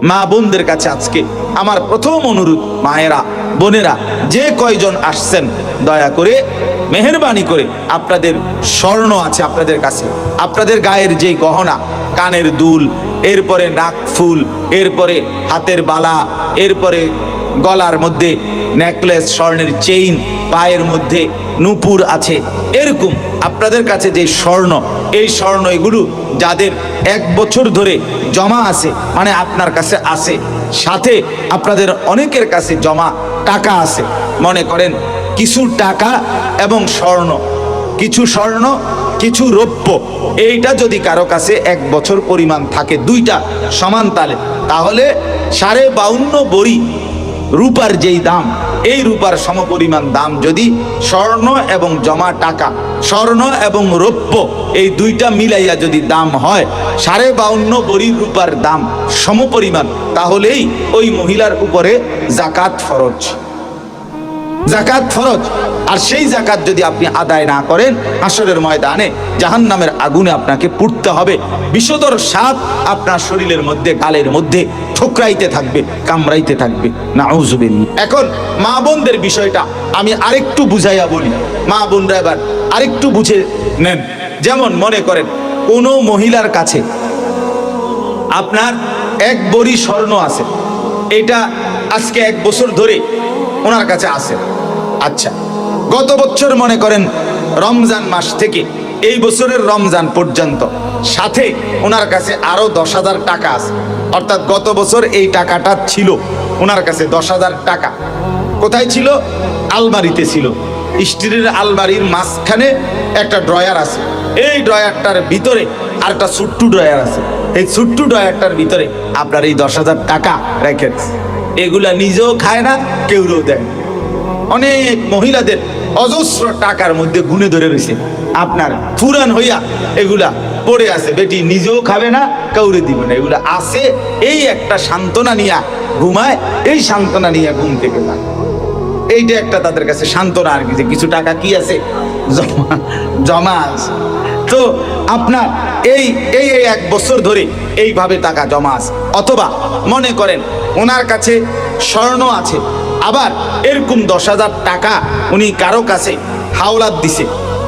মা বোনদের কাছে আজকে আমার প্রথম অনুরোধ, মায়েরা বোনেরা যে কয়জন আসছেন, দয়া করে মেহেরবানি করে আপনাদের স্বর্ণ আছে আপনাদের কাছে, আপনাদের গায়ের যে গহনা, কানের দুল, এরপরে নাক ফুল, এরপরে হাতের বালা, এরপরে গলার মধ্যে নেকলেস, স্বর্ণের চেইন, পায়ের মধ্যে নূপুর আছে, এরকম আপনাদের কাছে যে স্বর্ণ, এই স্বর্ণ এগুলো যাদের 1 বছর ধরে জমা আছে, মানে আপনার কাছে আছে, সাথে আপনাদের অনেকের কাছে জমা টাকা আছে, মনে করেন কিছু টাকা এবং স্বর্ণ, কিছু স্বর্ণ কিছু রৌপ্য, এইটা যদি কারো কাছে 1 বছর পরিমাণ থাকে, দুইটা সমান তালে, তাহলে 52.5 বড়ি রূপার যেই দাম, এই রূপার সমপরিমাণ দাম যদি স্বর্ণ এবং জমা টাকা, স্বর্ণ এবং রৌপ্য এই দুইটা মিলাইয়া যদি দাম হয় 52.5 বড়ি রূপার দাম সমপরিমাণ, তাহলেই ওই মহিলার উপরে যাকাত ফরজ, যাকাত ফরজ। আর সেই যাকাত যদি আপনি আদায় না করেন, হাসরের ময়দানে জাহান্নামের আগুনে আপনাকে পুড়তে হবে, বিষধর সাপ আপনার শরীরের মধ্যে, গালের মধ্যে ঠোকরাইতে থাকবে, কামড়াইতে থাকবে, নাউজুবিল্লাহ। এখন মা বোনদের বিষয়টা আমি আরেকটু বুঝাইয়া বলি, মা বোনরা এবার আরেকটু বুঝে নেন। যেমন মনে করেন কোনো মহিলার কাছে আপনার 1 বড়ি স্বর্ণ আছে, এটা আজকে 1 বছর ধরে ওনার কাছে আছে। আচ্ছা, গত বছর মনে করেন রমজান মাস থেকে এই বছরের রমজান পর্যন্ত সাথে ওনার কাছে আরো 10,000 টাকা আছে, অর্থাৎ গত বছর এই টাকাটা ছিল ওনার কাছে 10,000 টাকা। কোথায় ছিল? আলমারিতে ছিল, স্টিলের আলমারির মাঝখানে একটা ড্রয়ার আছে, এই ড্রয়ারটার ভিতরে আর একটা ছোট্ট ড্রয়ার আছে, এই ছোট্ট ড্রয়ারটার ভিতরে আপনার এই 10,000 টাকা রেখে, এগুলা নিজেও খায় না, কেউও দেয়। অনেক মহিলাদের অজস্র টাকার মধ্যে গুনে ধরে রয়েছে, আপনার ফুরান হইয়া এগুলা পড়ে আছে, বেটি নিজেও খাবে না, কাউরে দিবে না, এগুলা আছে, এই একটা সান্ত্বনা নিয়ে ঘুমায়, এই সান্ত্বনা নিয়ে ঘুম থেকে যায়। এইটা একটা তাদের কাছে সান্ত্বনা, আর কি, যে কিছু টাকা কি আছে, জমা আছে। তো আপনার এই 1 বছর ধরে এইভাবে টাকা জমা আছে। অথবা মনে করেন ওনার কাছে স্বর্ণ আছে, আবার এরকম 10,000 টাকা উনি কারো কাছে হাওলাত দিছে,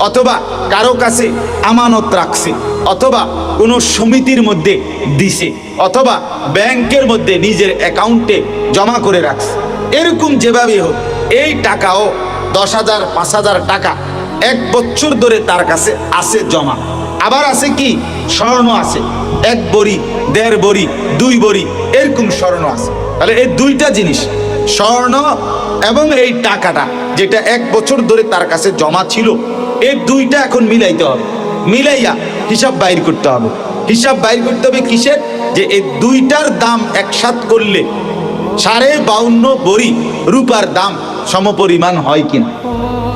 অথবা কারো কাছে আমানত রাখছে, অথবা কোনো সমিতির মধ্যে দিছে, অথবা ব্যাংকের মধ্যে নিজের অ্যাকাউন্টে জমা করে রাখছে, এরকম যেভাবে হোক এই টাকাও 10,000 5,000 টাকা 1 বছর ধরে তার কাছে আছে জমা। আবার আছে কি, স্বর্ণ আছে, 1 বড়ি 1.5 বড়ি 2 বড়ি এরকম স্বর্ণ আছে। তাহলে এই দুইটা জিনিস, স্বর্ণ এবং এই টাকাটা যেটা 1 বছর ধরে তার কাছে জমা ছিল, এই দুইটা এখন মিলাইতে হবে, মিলাইয়া হিসাব বাইর করতে হবে। হিসাব বাইর করতে হবে কিসের? যে এই দুইটার দাম একসাথ করলে 52.5 বড়ি রূপার দাম সমপরিমাণ হয় কিনা।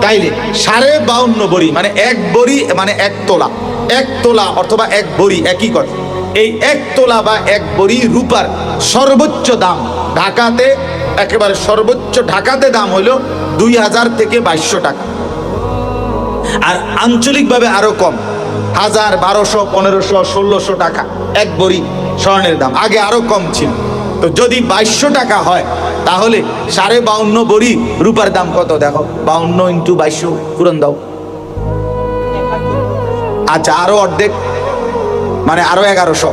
তাইলে 52.5 বড়ি মানে 1 বড়ি মানে 1 তোলা, 1 তোলা অথবা 1 বড়ি একই কথা। এই 1 তোলা বা 1 বড়ি রূপার সর্বোচ্চ দাম ঢাকাতে, একেবারে সর্বোচ্চ ঢাকাতে দাম হলো 2,000 থেকে 2,200 টাকা, আর আঞ্চলিকভাবে আরো কম, 1,000 1,200 1,500 1,600 টাকা 1 বড়ি স্বর্ণের দাম, আগে আরো কম ছিল। তো যদি 2,200 টাকা হয় তাহলে 52.5 বড়ি রূপার দাম কত দেখো, 52 × 2,200 পূরণ দাও। আচ্ছা, আরো অর্ধেক মানে আরো 1,100,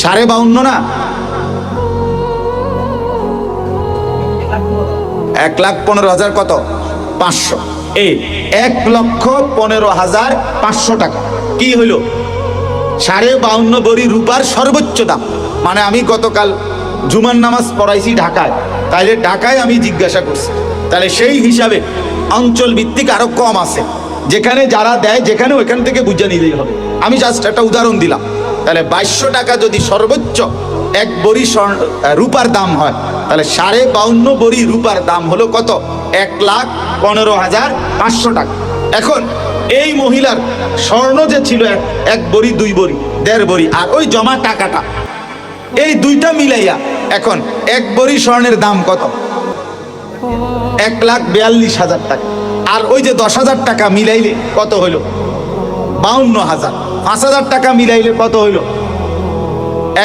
52.5 না, 1,15,000 কত, 500, এই 1,15,500 টাকা কি হইল? 52.5 বড়ি রূপার সর্বোচ্চ দাম। মানে আমি গতকাল জুমার নামাজ পড়াইছি ঢাকায়, তাইলে ঢাকায় আমি জিজ্ঞাসা করছি, তাহলে সেই হিসাবে অঞ্চল ভিত্তিক আরো কম আছে, যেখানে যারা দেয় যেখানে ওইখান থেকে বুঝে নিলেই হবে। আমি জাস্ট একটা উদাহরণ দিলাম। তাহলে 2,200 টাকা যদি সর্বোচ্চ 1 বড়ি রূপার দাম হয়, তাহলে 52.5 বড়ি রূপার দাম হলো কত? 1,15,500 টাকা। এখন এই মহিলার স্বর্ণ যে ছিল 1 বড়ি 2 বড়ি 1.5 বড়ি, আর ওই জমা টাকাটা, এই দুইটা মিলাইয়া এখন 1 বড়ি স্বর্ণের দাম কত? 1,42,000 টাকা। আর ওই যে 10,000 টাকা মিলাইলে কত হইল? 52,000। 5,000 টাকা মিলাইলে কত হইল?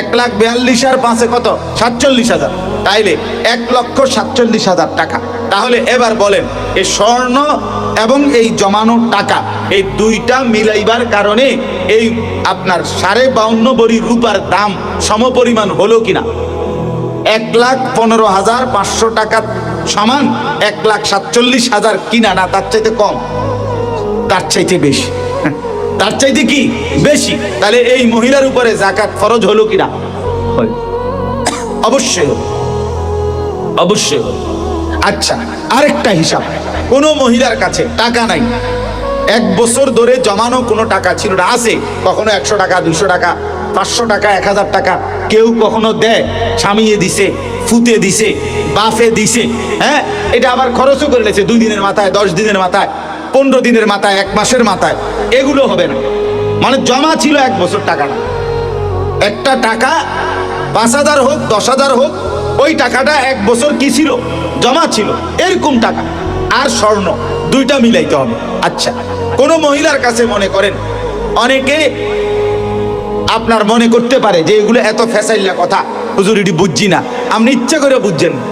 1,42,000 আর 5-এ কত? 47,000। তাইলে 1,47,000 টাকা। তাহলে এবার বলেন, এই স্বর্ণ এবং এই জমানো টাকা, এই দুইটা মিলাইবার কারণে এই আপনার 52.5 ভরি রূপার দাম সমপরিমাণ হলো কিনা? 1,15,500 টাকা সমান 1,47,000 কিনা, না তার চাইতে কম? তার চাইতে বেশি। তার চাইতে কি বেশি? তাহলে এই মহিলার উপরে যাকাত ফরজ হলো কিনা? অবশ্যই, অবশ্যই। আচ্ছা, আরেকটা হিসাব, কোন মহিলার কাছে টাকা নাই, 1 বছর ধরে জমানো কোনো টাকা ছিল না, আছে কখনো 100 টাকা, 200 টাকা, 500 টাকা, 1000 টাকা, কেউ কখনো দেয়, স্বামীয়ে দিছে, ফুতে দিছে, বাফে দিছে, হ্যাঁ, এটা আবার খরচও করে নিয়েছে 2 দিনের মাথায়, 10 দিনের মাথায়, 15 দিনের মাথায়, 1 মাসের মাথায়, এগুলো হবে না। মানে জমা ছিল 1 বছর টাকা না, একটা টাকা 5,000 হোক 10,000 হোক, ওই টাকাটা 1 বছর কি ছিল? জমা ছিল, এরকম টাকা আর স্বর্ণ দুইটা মিলাইতে হবে। আচ্ছা, কোন মহিলার কাছে মনে করেন, অনেকে আপনার মনে করতে পারে যে এগুলো এত ফেসাইল্লা কথা, হুজুর এটি বুঝছি না। আপনি ইচ্ছা করে বুঝছেন না,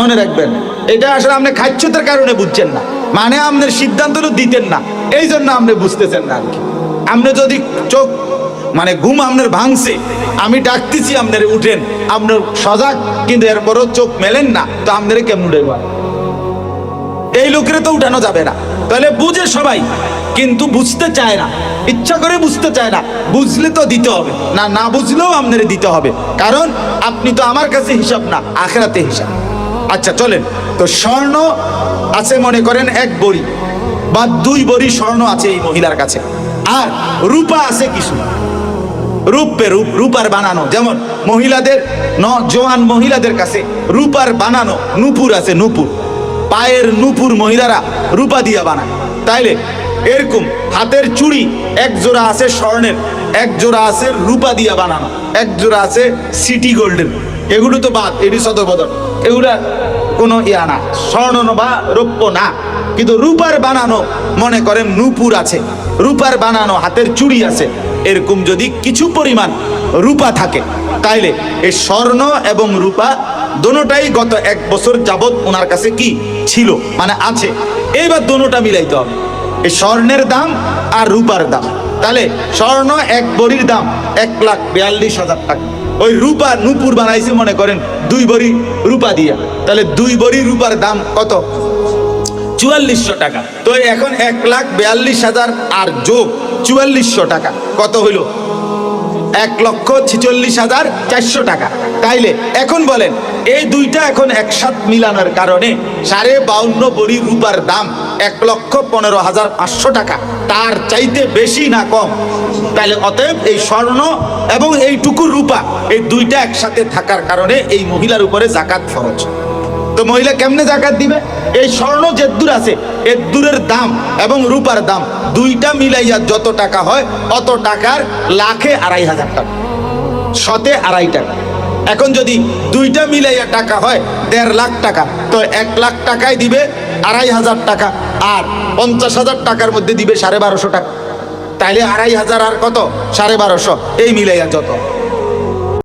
মনে রাখবেন, এটা আসলে আপনি খাচ্ছতের কারণে বুঝছেন না, মানে আপনার সিদ্ধান্ত দিতেন না, এই জন্য আপনি বুঝতেছেন না আর কি। আপনি যদি চোখ মানে ঘুম আপনার ভাঙছে, আমি ডাকতেছি আপনার উঠেন, আপনার সজাগ, কিন্তু এরপরও চোখ মেলেন না, তো আপনার কেমন উঠেব? এই লোকের তো উঠানো যাবে না। তাহলে বুঝে সবাই, কিন্তু বুঝতে চায় না, ইচ্ছা করে বুঝতে চায় না। বুঝলে তো দিতে হবে, না না বুঝলেও আপনার দিতে হবে, কারণ আপনি তো আমার কাছে হিসাব না, আখেরাতে হিসাব। আচ্ছা চলেন, তো স্বর্ণ আছে মনে করেন 1 ভরি বা 2 ভরি স্বর্ণ আছে এই মহিলার কাছে, আর রূপা আছে কিছু, রূপার বানানো, যেমন মহিলাদের জওয়ান মহিলাদের কাছে রূপার বানানো নূপুর আছে, নূপুর, পায়ের নূপুর মহিলারা রূপা দিয়া বানায়। তাইলে এরকম হাতের চুড়ি 1 জোড়া আছে স্বর্ণের, 1 জোড়া আছে রূপা দিয়া বানানো, 1 জোড়া আছে সিটি গোল্ডের, এগুলো তো বাদ, এটি সদবদল, এগুলা কোনো ইয়া না, স্বর্ণ বা রৌপ্য না। কিন্তু রূপার বানানো মনে করেন নূপুর আছে, রূপার বানানো হাতের চুড়ি আছে, এরকম যদি কিছু পরিমাণ রূপা থাকে, তাইলে এই স্বর্ণ এবং রূপা দোনোটাই গত 1 বছর যাবত ওনার কাছে কি ছিল, মানে আছে। এইবার দোনোটা মিলাইতে হবে, এই স্বর্ণের দাম আর রূপার দাম। তাহলে স্বর্ণ 1 ভরির দাম 1,42,000 টাকা, ওই রূপা নূপুর বানাইছে মনে করেন 2 ভরি রূপা দিয়া, তাহলে 2 ভরি রূপার দাম কত? 4400 টাকা। তো এখন 1,42,000 আর যোগ 4400 টাকা, কত হইল? 1,46,400 টাকা। তাইলে এখন বলেন, এই দুইটা এখন একসাথ মিলানোর কারণে 52.5 ভরি রূপার দাম 1,15,500 টাকা, তার চাইতে বেশি না কম? তাইলে অতএব এই স্বর্ণ এবং এইটুকু রূপা, এই দুইটা একসাথে থাকার কারণে এই মহিলার উপরে যাকাত ফরজ। তো মহিলা কেমনে যাকাত দিবে? এই স্বর্ণ যেদূর আছে এদূরের দাম এবং রূপার দাম দুইটা মিলাইয়া যত টাকা হয়, অত টাকার লাখে 2,500 টাকা, শতে 2.5 টাকা। এখন যদি দুইটা মিলাইয়া টাকা হয় 1.5 লাখ টাকা, তো 1 লাখ টাকায় দিবে 2,500 টাকা, আর 50,000 টাকার মধ্যে দিবে 1250 টাকা। তাইলে 2,500 আর কত? 1250, এই মিলাইয়া যত